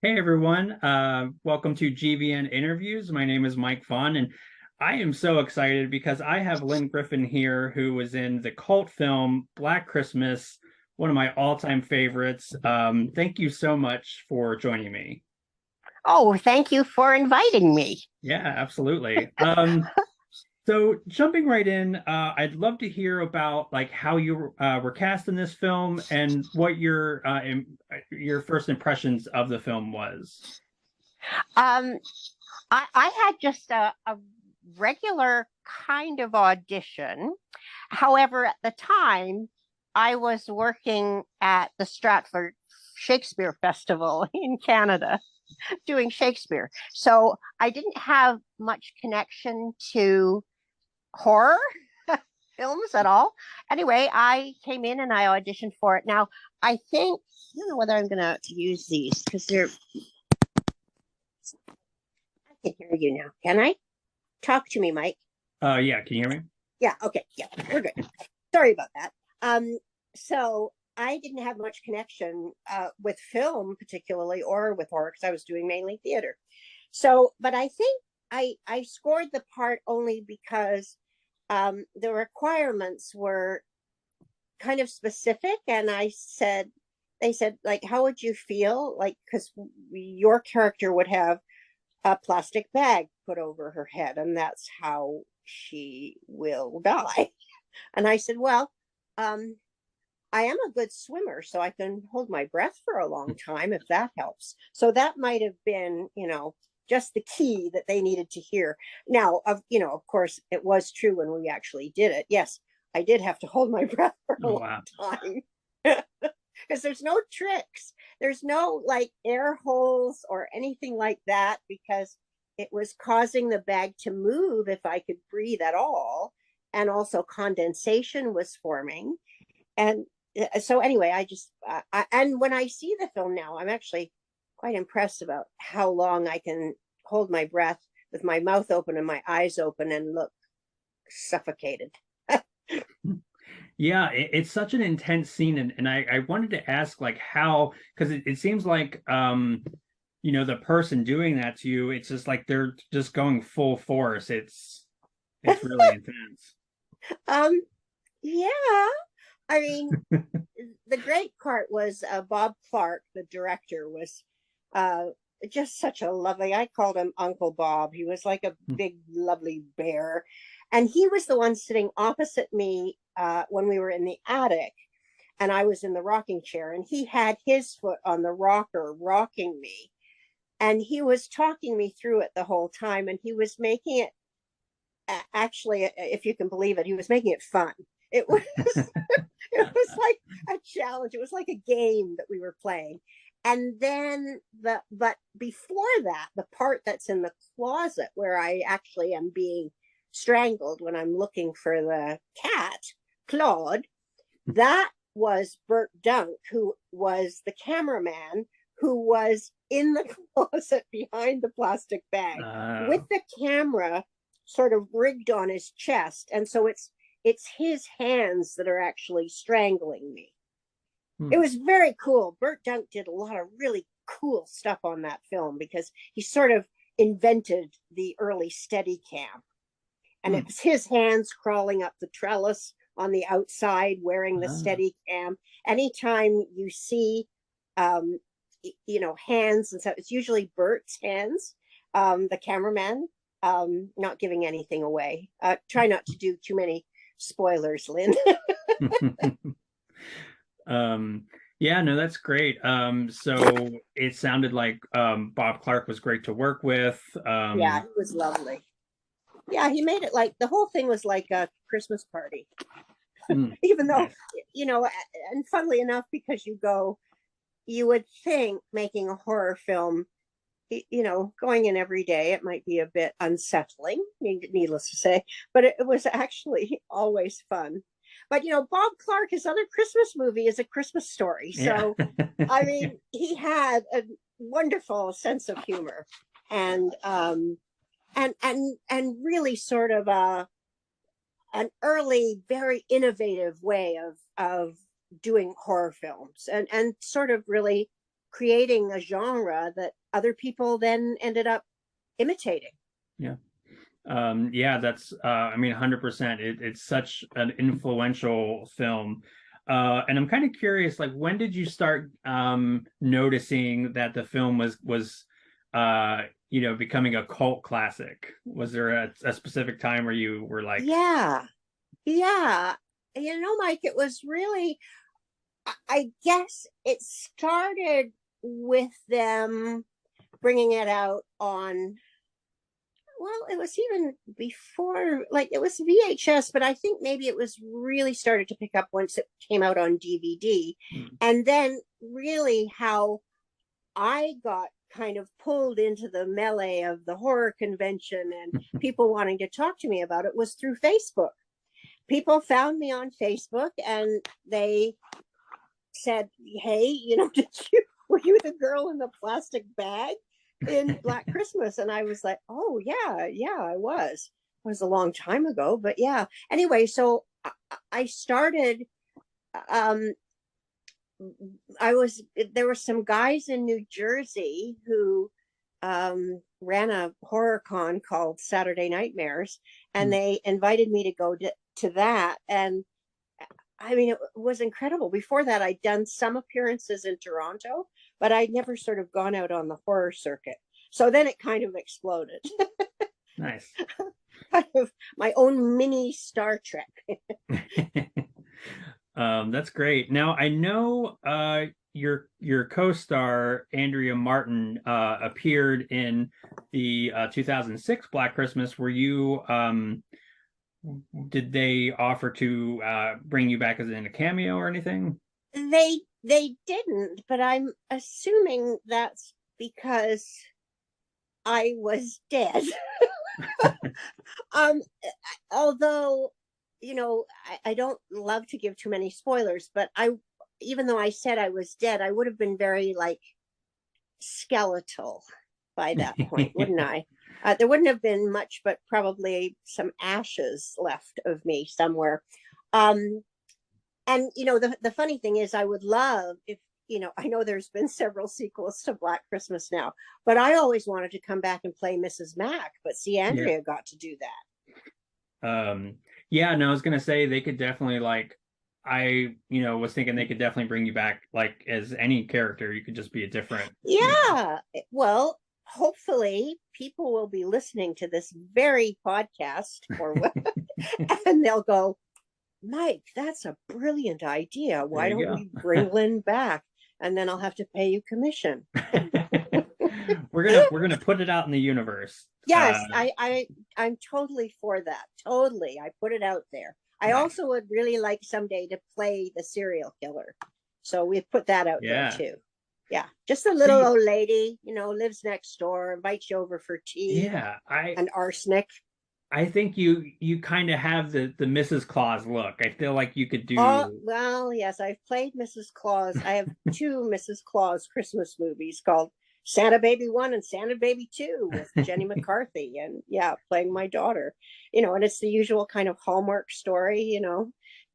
Hey everyone, welcome to GVN Interviews. My name is Mike Vaughn, and I am so excited because I have Lynne Griffin here, who was in the cult film Black Christmas, one of my all-time favorites. Thank you so much for joining me. Oh, thank you for inviting me. Yeah, absolutely. So jumping right in, I'd love to hear about like how you were cast in this film and what your first impressions of the film was. Um, I had just a regular kind of audition. However, at the time, I was working at the Stratford Shakespeare Festival in Canada doing Shakespeare. So I didn't have much connection to horror films at all. Anyway, I came in and I auditioned for it. Now, I don't know whether I'm going to use these because I can hear you now. Can I? Talk to me, Mike. Yeah, can you hear me? Yeah, okay. Yeah, we're good. Sorry about that. So I didn't have much connection with film, particularly, or with horror, because I was doing mainly theater. So, but I think I scored the part only because the requirements were kind of specific, and they said, like, how would you feel? Like, because your character would have a plastic bag put over her head, and that's how she will die. And I said, well, um, I am a good swimmer, so I can hold my breath for a long time if that helps. So that might have been, just the key that they needed to hear. Now, of course, it was true when we actually did it. Yes, I did have to hold my breath for a Oh long wow. time because there's no tricks. There's no like air holes or anything like that because it was causing the bag to move if I could breathe at all. And also condensation was forming. And so anyway, and when I see the film now, I'm actually quite impressed about how long I can hold my breath with my mouth open and my eyes open and look suffocated. Yeah, it's such an intense scene, and I wanted to ask like how, because it seems like the person doing that to you, it's just like they're just going full force. It's really intense. um, yeah, I mean, the great part was Bob Clark, the director, was uh, just such a lovely. I called him Uncle Bob. He was like a big, lovely bear, and he was the one sitting opposite me when we were in the attic, and I was in the rocking chair, and he had his foot on the rocker, rocking me, and he was talking me through it the whole time, and he was making it actually, if you can believe it, he was making it fun. It was it was like a challenge. It was like a game that we were playing. And then but before that, the part that's in the closet where I actually am being strangled when I'm looking for the cat, Claude, that was Bert Dunk, who was the cameraman who was in the closet behind the plastic bag Uh, with the camera sort of rigged on his chest. And so it's his hands that are actually strangling me. It hmm. was very cool. Burt Dunk did a lot of really cool stuff on that film because he sort of invented the early steady cam. And it Hmm. was his hands crawling up the trellis on the outside wearing the Ah. steady cam. Anytime you see um hands and stuff, it's usually Bert's hands, the cameraman. Not giving anything away. Try not to do too many spoilers, Lynn. Um, yeah, no, that's great. So it sounded like Bob Clark was great to work with. Yeah, he was lovely. Yeah, he made it like the whole thing was like a Christmas party, even though, Nice. you know, and funnily enough, because you would think making a horror film, going in every day, it might be a bit unsettling, needless to say, but it was actually always fun. But, Bob Clark, his other Christmas movie is A Christmas Story. Yeah. So, I mean, he had a wonderful sense of humor and, and really sort of an early, very innovative way of doing horror films and sort of really creating a genre that other people then ended up imitating. Yeah. Yeah, that's I mean 100%. It's such an influential film. And I'm kind of curious, like when did you start noticing that the film was becoming a cult classic? Was there a specific time where you were like, Yeah. Yeah. Mike, it was really, I guess it started with them bringing it out on, well, it was even before, like it was VHS, but I think maybe it was really started to pick up once it came out on DVD. hmm, And then really how I got kind of pulled into the melee of the horror convention and people wanting to talk to me about it was through Facebook. People found me on Facebook and they said, "Hey, did were you the girl in the plastic bag in Black Christmas?" And I was like, "Oh yeah, I was. It was a long time ago, but yeah." Anyway, so I started. Um, there were some guys in New Jersey who ran a horror con called Saturday Nightmares, and hmm. they invited me to go to that. And I mean, it was incredible. Before that, I'd done some appearances in Toronto, but I'd never sort of gone out on the horror circuit. So then it kind of exploded. Nice. Kind of my own mini Star Trek. That's great. Now I know your co-star Andrea Martin appeared in the 2006 Black Christmas. Were you did they offer to bring you back as in a cameo or anything? They didn't, but I'm assuming that's because I was dead. um, Although, I don't love to give too many spoilers, but even though I said I was dead, I would have been very like skeletal by that point, wouldn't I? There wouldn't have been much, but probably some ashes left of me somewhere. Um, and the funny thing is, I would love if I know there's been several sequels to Black Christmas now, but I always wanted to come back and play Mrs. Mac. But see, Yeah. Andrea got to do that. Yeah, no, I was gonna say they could definitely like was thinking they could definitely bring you back like as any character. You could just be a different, Yeah. Well, hopefully people will be listening to this very podcast or what, and they'll go, "Mike, that's a brilliant idea. there Why you don't go. we bring Lynne back? And then I'll have to pay you commission." We're gonna put it out in the universe. Yes, I'm totally for that. Totally. I put it out there. I Nice. also would really like someday to play the serial killer. So we put that out there Yeah. too. Yeah. Just a little See, old lady, lives next door, invites you over for tea yeah, I and arsenic. I think you kind of have the Mrs. Claus look. I feel like you could Oh, do. well, yes, I've played Mrs. Claus. I have two Mrs. Claus Christmas movies called Santa Baby 1 and Santa Baby 2 with Jenny McCarthy. And yeah, playing my daughter, and it's the usual kind of Hallmark story,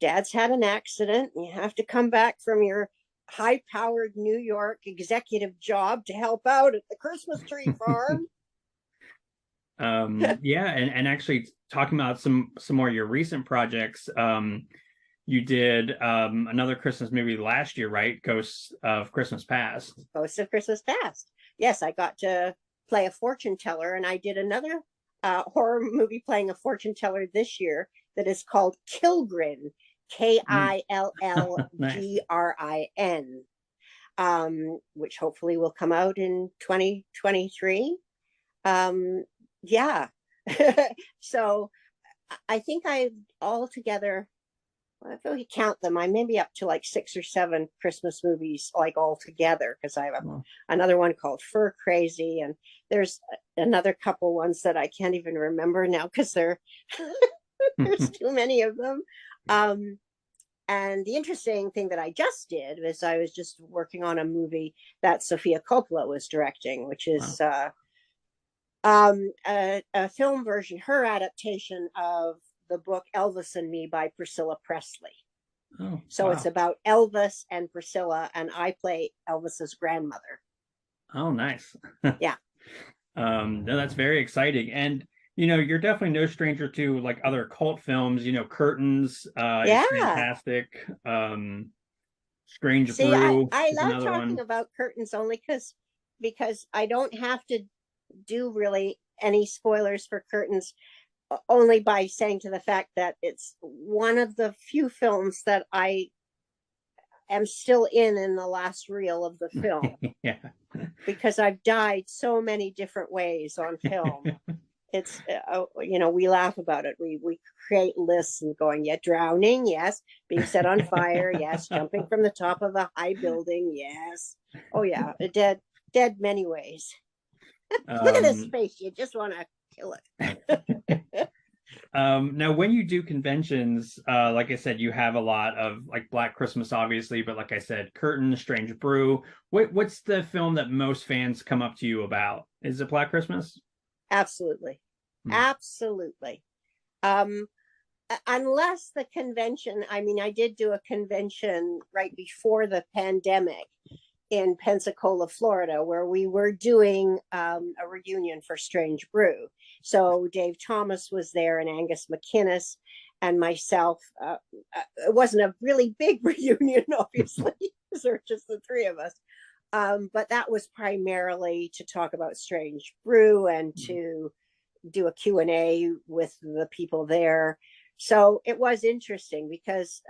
dad's had an accident and you have to come back from your high powered New York executive job to help out at the Christmas tree farm. Yeah, and actually talking about some more of your recent projects, you did another Christmas movie last year, right? Ghosts of Christmas Past. Ghosts of Christmas Past. Yes, I got to play a fortune teller, and I did another horror movie playing a fortune teller this year that is called Kilgrin, Mm. Nice. Killgrin, which hopefully will come out in 2023. Yeah. So I think I altogether, if we count them, I may be up to like 6 or 7 Christmas movies like all together because I have Well, another one called Fur Crazy, and there's another couple ones that I can't even remember now because there's too many of them. Um, and the interesting thing that I just did was I was just working on a movie that Sofia Coppola was directing, which wow. is a film version, her adaptation of the book Elvis and Me by Priscilla Presley. Oh, So it's wow. about Elvis and Priscilla, and I play Elvis's grandmother. Oh, nice. Yeah. No, that's very exciting. And you're definitely no stranger to like other cult films. Curtains is Yeah. fantastic. Strange See, Brew I is love another talking one. about curtains only because I don't have to do really any spoilers for curtains, only by saying to the fact that it's one of the few films that I am still in the last reel of the film, Yeah. because I've died so many different ways on film. It's we laugh about it. We create lists and going, yeah, drowning, yes, being set on fire, yes, jumping from the top of a high building, yes, oh yeah, dead many ways. Look at this Um, face, you just want to kill it. now, when you do conventions, like I said, you have a lot of like Black Christmas, obviously, but like I said, Curtain, Strange Brew. What's the film that most fans come up to you about? Is it Black Christmas? Absolutely, Hmm. absolutely. um unless the convention, I mean, I did do a convention right before the pandemic in Pensacola, Florida, where we were doing a reunion for Strange Brew. So Dave Thomas was there, and Angus McInnes, and myself. It wasn't a really big reunion, obviously, because there were just the three of us. But that was primarily to talk about Strange Brew and to do a Q&A with the people there. So it was interesting because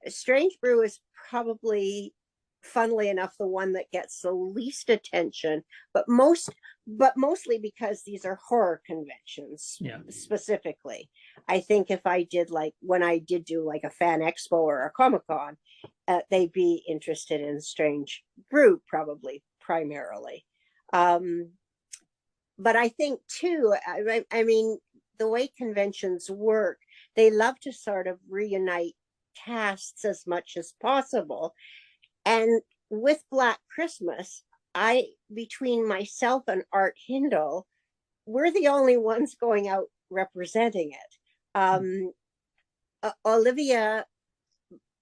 Strange Brew is probably, funnily enough, the one that gets the least attention, but mostly because these are horror conventions Yeah. specifically. I think if I did, like when I did do like a fan expo or a Comic-Con, they'd be interested in Strange Brew probably primarily. Um, but I think too, I mean, the way conventions work, they love to sort of reunite casts as much as possible. And with Black Christmas, between myself and Art Hindle, we're the only ones going out representing it. Olivia,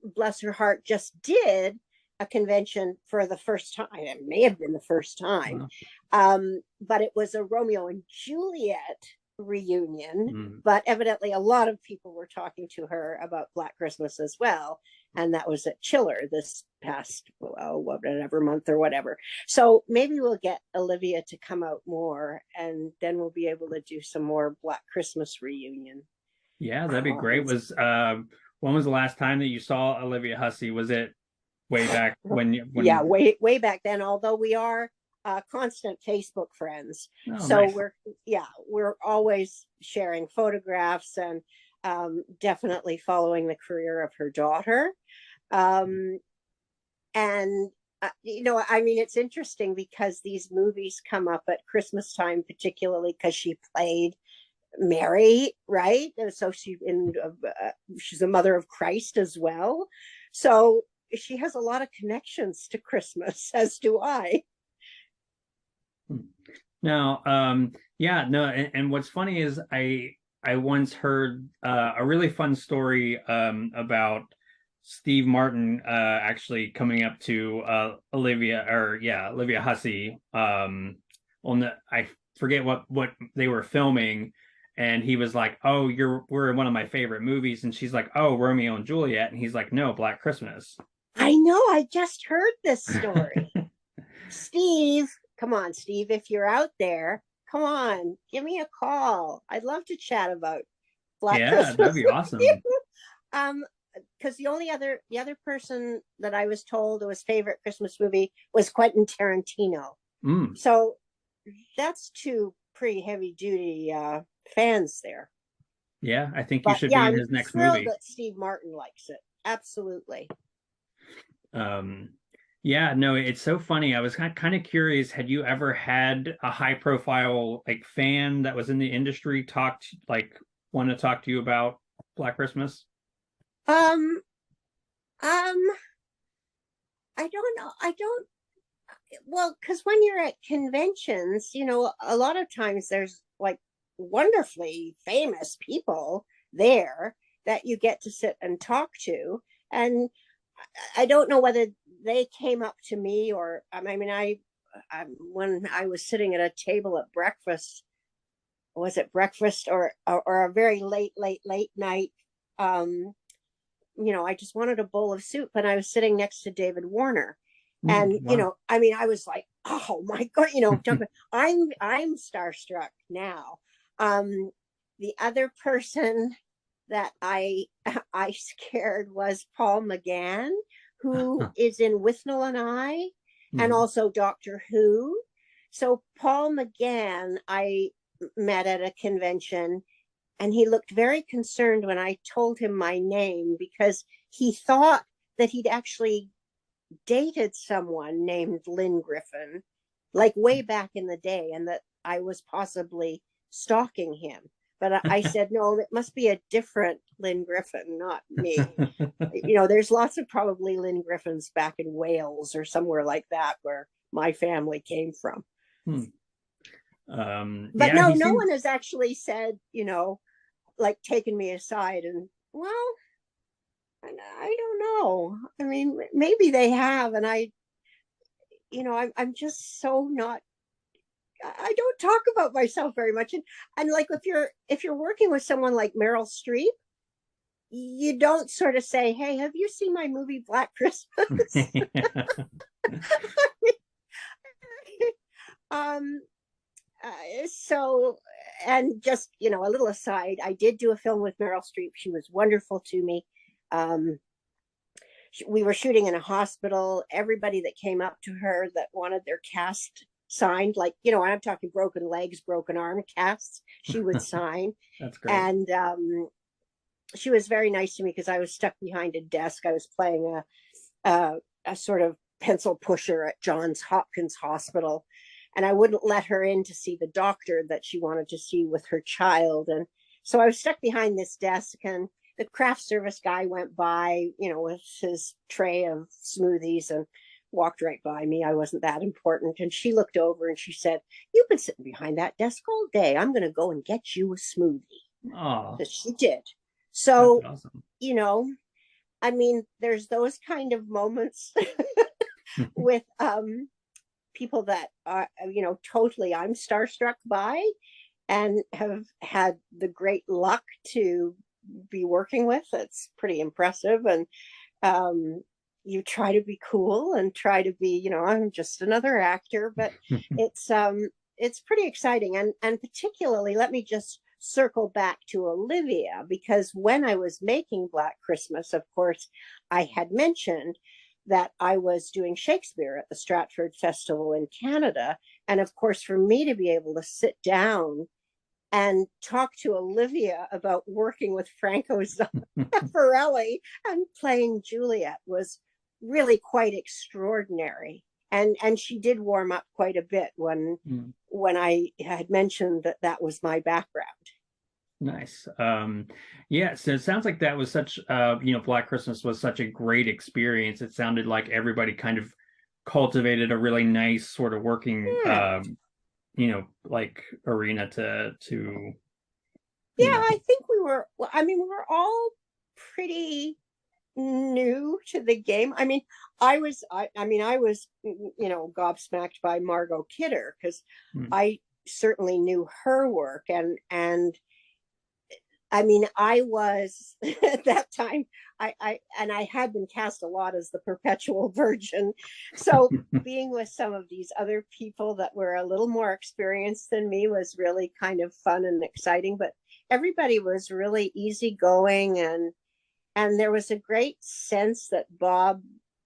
bless her heart, just did a convention for the first time. It may have been the first time, Wow. but it was a Romeo and Juliet reunion. Mm. But evidently, a lot of people were talking to her about Black Christmas as well, and that was at Chiller this past whatever month or whatever. So maybe we'll get Olivia to come out more, and then we'll be able to do some more Black Christmas reunion. Yeah, that'd be great. When was the last time that you saw Olivia Hussey? Was it way back Yeah, when way back then. Although we are constant Facebook friends, oh so nice. we're always sharing photographs and definitely following the career of her daughter. Um, and I mean, it's interesting because these movies come up at Christmas time, particularly because she played Mary, right? And so she's a mother of Christ as well. So she has a lot of connections to Christmas, as do I. Now, yeah, no, and what's funny is I once heard a really fun story about Steve Martin actually coming up to Olivia Hussey on the I forget what they were filming, and he was like, "Oh, we're in one of my favorite movies," and she's like, "Oh, Romeo and Juliet," and he's like, "No, Black Christmas." I know, I just heard this story. Steve, come on, Steve, if you're out there, come on, give me a call. I'd love to chat about Black Yeah, that'd Christmas be with you. awesome. Um, because the other person that I was told was favorite Christmas movie was Quentin Tarantino. Mm, So that's two pretty heavy duty fans there. yeah, I think you But should yeah, be in I'm his next thrilled movie. that Steve Martin likes it. Absolutely. Um, yeah, no, it's so funny. I was kind of curious, had you ever had a high profile like fan that was in the industry want to talk to you about Black Christmas? Um, um, I don't know. I don't Well, because when you're at conventions, a lot of times there's like wonderfully famous people there that you get to sit and talk to. And I don't know whether they came up to me or when I was sitting at a table at breakfast, was it breakfast or a very late night? Um, I just wanted a bowl of soup, and I was sitting next to David Warner, and Wow. I was like, oh my god, I'm starstruck now. Um, the other person that I scared was Paul McGann, who is in Withnell and I, and Mhm. also Doctor Who. So Paul McGann, I met at a convention, and he looked very concerned when I told him my name because he thought that he'd actually dated someone named Lynne Griffin, like way back in the day, and that I was possibly stalking him. But I said, no, it must be a different Lynne Griffin, not me. There's lots of probably Lynne Griffins back in Wales or somewhere like that where my family came from. Hmm. But Yeah, no, he no seems. one has actually said, like taken me aside and, well, I don't know. I mean, maybe they have, and I'm just so not. I don't talk about myself very much, and like if you're working with someone like Meryl Streep, you don't sort of say, "Hey, have you seen my movie Black Christmas?" um. So, and just a little aside, I did do a film with Meryl Streep. She was wonderful to me. Um, we were shooting in a hospital. Everybody that came up to her that wanted their cast signed, like, I'm talking broken legs, broken arm casts, she would sign. That's great. And she was very nice to me because I was stuck behind a desk. I was playing a sort of pencil pusher at Johns Hopkins Hospital. And I wouldn't let her in to see the doctor that she wanted to see with her child. And so I was stuck behind this desk, and the craft service guy went by, with his tray of smoothies and walked right by me. I wasn't that important. And she looked over and she said, "You've been sitting behind that desk all day. I'm going to go and get you a smoothie." Oh, So she did. that's So, awesome. you know, there's those kind of moments with people that are, totally I'm starstruck by and have had the great luck to be working with. It's pretty impressive. And um, you try to be cool and try to be, I'm just another actor, but it's it's pretty exciting. And particularly, let me just circle back to Olivia, because when I was making Black Christmas, of course, I had mentioned that I was doing Shakespeare at the Stratford Festival in Canada. And of course, for me to be able to sit down and talk to Olivia about working with Franco Zeffirelli and playing Juliet was really quite extraordinary. And she did warm up quite a bit Mm, when I had mentioned that that was my background. nice. Yeah, so it sounds like that was such Black Christmas was such a great experience. It sounded like everybody kind of cultivated a really nice sort of working Yeah. like arena to Yeah, you know I think we were, well, we were all pretty new to the game. I was, gobsmacked by Margot Kidder because mm, I certainly knew her work, and I was at that time. I had been cast a lot as the perpetual virgin, so being with some of these other people that were a little more experienced than me was really kind of fun and exciting. But everybody was really easygoing, and there was a great sense that Bob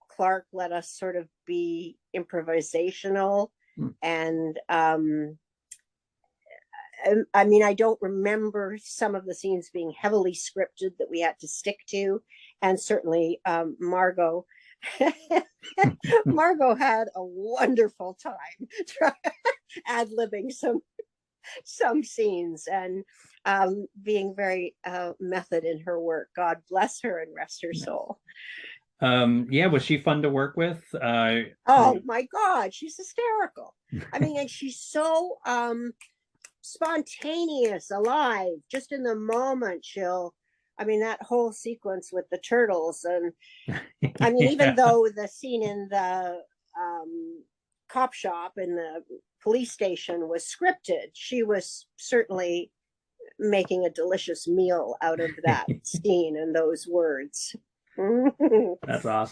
Clark let us sort of be improvisational. mm. And I don't remember some of the scenes being heavily scripted that we had to stick to. And certainly Margot. Margot had a wonderful time ad-libbing some scenes and being very method in her work. God bless her and rest her Nice. soul. Yeah, was she fun to work with? Oh my God, she's hysterical. And she's so spontaneous, alive, just in the moment. She'll I mean, that whole sequence with the turtles, and I mean, even Yeah. though the scene in the cop shop in the police station was scripted, she was certainly making a delicious meal out of that scene and those words. That's awesome.